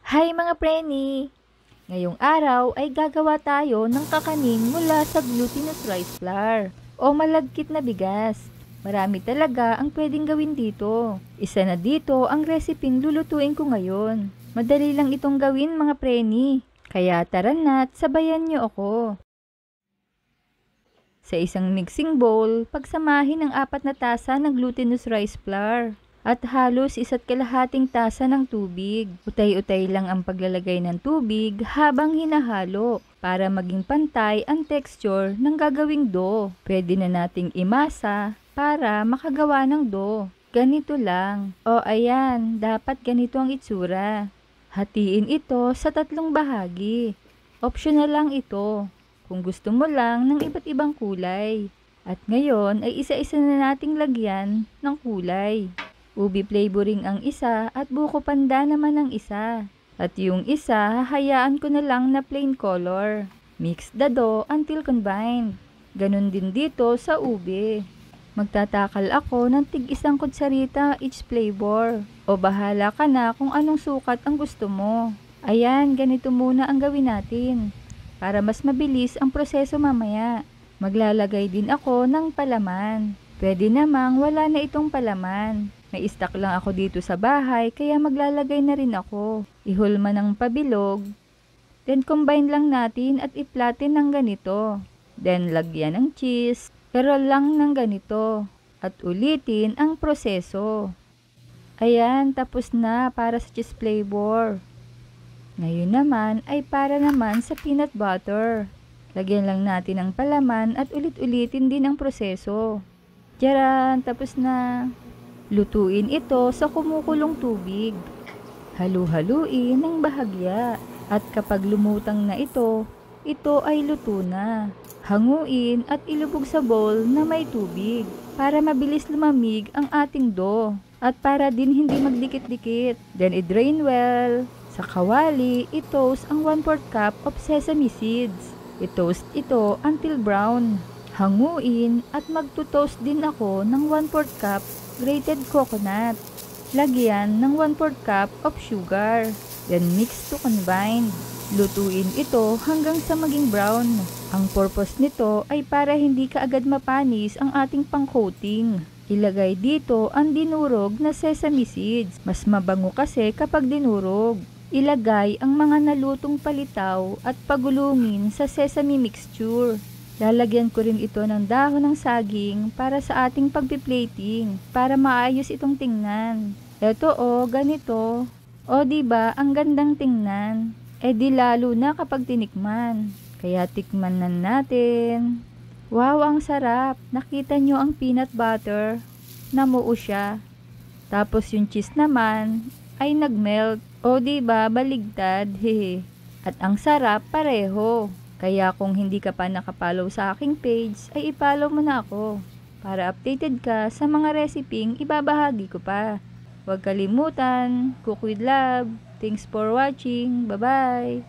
Hi mga preni! Ngayong araw ay gagawa tayo ng kakanin mula sa glutinous rice flour o malagkit na bigas. Marami talaga ang pwedeng gawin dito. Isa na dito ang resepeng lulutuin ko ngayon. Madali lang itong gawin mga preni. Kaya tara na't sabayan niyo ako. Sa isang mixing bowl, pagsamahin ang 4 na tasa ng glutinous rice flour at halos 1.5 tasa ng tubig. Utay-utay lang ang paglalagay ng tubig habang hinahalo para maging pantay ang texture ng gagawing dough. Pwede na nating imasa para makagawa ng dough. Ganito lang. O ayan, dapat ganito ang itsura. Hatiin ito sa 3 bahagi. Optional lang ito kung gusto mo lang ng iba't ibang kulay. At ngayon ay isa-isa na nating lagyan ng kulay. Ubi flavoring ang isa at buko panda naman ang isa. At yung isa, hahayaan ko na lang na plain color. Mix the dough until combined. Ganon din dito sa ube. Magtatakal ako ng tig-1 kutsarita each flavor. O bahala ka na kung anong sukat ang gusto mo. Ayan, ganito muna ang gawin natin. Para mas mabilis ang proseso mamaya. Maglalagay din ako ng palaman. Pwede namang wala na itong palaman. May stock lang ako dito sa bahay kaya maglalagay na rin ako. Ihulma ng pabilog. Then combine lang natin at i-flatten ng ganito. Then lagyan ng cheese. Pero lang ng ganito. At ulitin ang proseso. Ayan, tapos na para sa cheese flavor. Ngayon naman ay para naman sa peanut butter. Lagyan lang natin ng palaman at ulit-ulitin din ang proseso. Tiyaran, tapos na. Lutuin ito sa kumukulong tubig. Halu-haluin ng bahagya. At kapag lumutang na ito ay luto na. Hanguin at ilubog sa bowl na may tubig para mabilis lumamig ang ating dough at para din hindi magdikit-dikit. Then i-drain well. Sa kawali, i-toast ang 1/4 cup of sesame seeds. I-toast ito until brown. Hanguin at magto-toast din ako ng 1/4 cup grated coconut. Lagyan ng 1/4 cup of sugar. Then mix to combine. Lutuin ito hanggang sa maging brown. Ang purpose nito ay para hindi kaagad mapanis ang ating pang-coating. Ilagay dito ang dinurog na sesame seeds. Mas mabango kasi kapag dinurog. Ilagay ang mga nalutong palitaw at pagulungin sa sesame mixture. Lalagyan ko rin ito ng dahon ng saging para sa ating pagpiplating, para maayos itong tingnan. Eto ganito. Diba, ang gandang tingnan. Di lalo na kapag tinikman. Kaya tikman na natin. Wow, ang sarap. Nakita nyo ang peanut butter? Namuo siya. Tapos yung cheese naman ay nagmelt. Diba, baligtad, hehe. At ang sarap pareho. Kaya kung hindi ka pa nakapollow sa aking page, ay ipollow mo na ako. Para updated ka sa mga reseping ibabahagi ko pa. Huwag kalimutan, cook with love. Thanks for watching. Bye-bye.